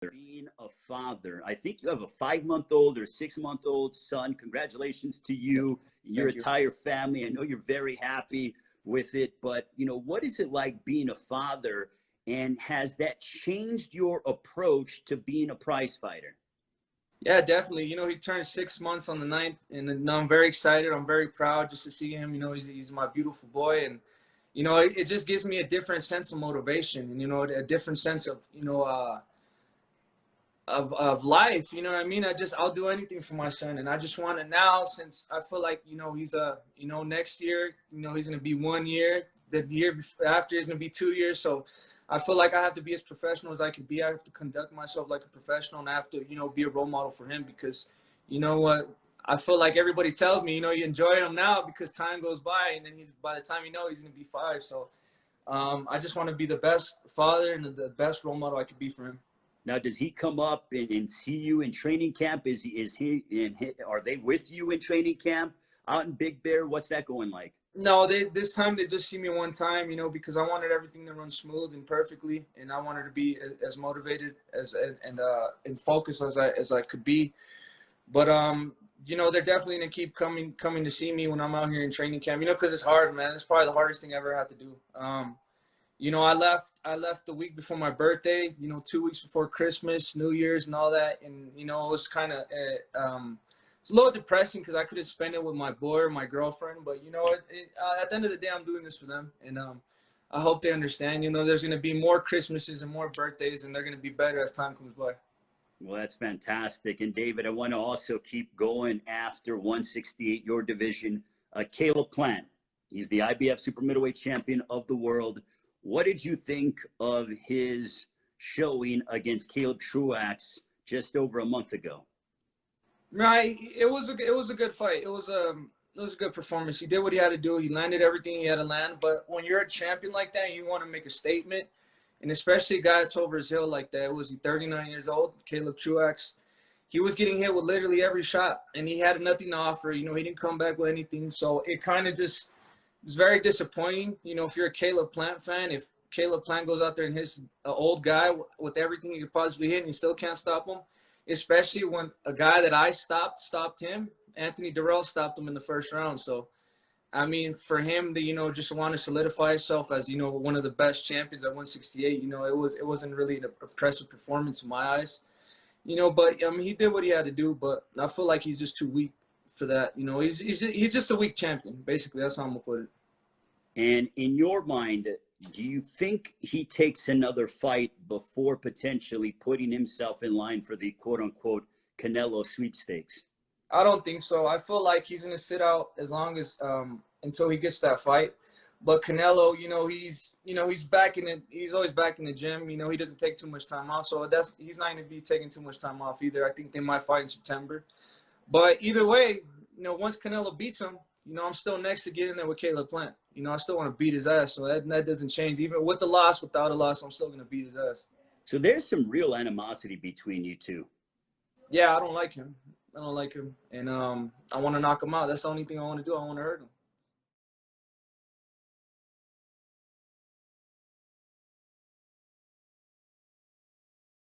being a father. I think you have a 5-month-old or 6-month-old son. Congratulations to you and your entire family. I know you're very happy with it, but what is it like being a father, and has that changed your approach to being a prize fighter? Yeah, definitely. He turned 6 months on the 9th, and I'm very excited. I'm very proud just to see him. He's my beautiful boy, and it just gives me a different sense of motivation, and a different sense of of life. You know what I mean? I'll do anything for my son, and I just want to now, since I feel like he's next year he's gonna be 1 year. The year after is gonna be 2 years. So I feel like I have to be as professional as I can be. I have to conduct myself like a professional, and I have to be a role model for him, because what I feel like everybody tells me, you enjoy him now because time goes by, and then by the time he's gonna be 5. So I just want to be the best father and the best role model I could be for him. Now, does he come up and see you in training camp? Are they with you in training camp out in Big Bear? What's that going like? No, this time they just see me one time, because I wanted everything to run smooth and perfectly, and I wanted to be as motivated and focused as I could be. But they're definitely gonna keep coming to see me when I'm out here in training camp. Because it's hard, man. It's probably the hardest thing I ever had to do. I left the week before my birthday, 2 weeks before Christmas, New Year's, and all that. And, it was kind of, it's a little depressing because I could have spent it with my boy or my girlfriend. But, at the end of the day, I'm doing this for them. And I hope they understand. There's going to be more Christmases and more birthdays, and they're going to be better as time comes by. Well, that's fantastic. And, David, I want to also keep going after 168, your division. Caleb Plant, he's the IBF super middleweight champion of the world. What did you think of his showing against Caleb Truax just over a month ago? Right, it was a good fight. It was a good performance. He did what he had to do. He landed everything he had to land. But when you're a champion like that, you want to make a statement, and especially a guy that's over his hill like that. Was he 39 years old? Caleb Truax. He was getting hit with literally every shot, and he had nothing to offer. He didn't come back with anything. So it kind of just. It's very disappointing, if you're a Caleb Plant fan, if Caleb Plant goes out there and hits an old guy with everything he could possibly hit and you still can't stop him, especially when a guy that I stopped him. Anthony Durrell stopped him in the first round. So, I mean, for him to, just want to solidify himself as, one of the best champions at 168, it wasn't really an impressive performance in my eyes, but, I mean, he did what he had to do, but I feel like he's just too weak for that. He's just a weak champion. Basically, that's how I'm gonna put it. And in your mind, do you think he takes another fight before potentially putting himself in line for the quote-unquote Canelo sweepstakes? I don't think so. I feel like he's gonna sit out as long as until he gets that fight. But Canelo, he's back in it. He's always back in the gym. He doesn't take too much time off, so he's not gonna be taking too much time off either. I think they might fight in September. But either way, once Canelo beats him, I'm still next to get in there with Caleb Plant. I still want to beat his ass. So that doesn't change. Even with the loss, without a loss, I'm still going to beat his ass. So there's some real animosity between you two. Yeah, I don't like him. And I want to knock him out. That's the only thing I want to do. I want to hurt him.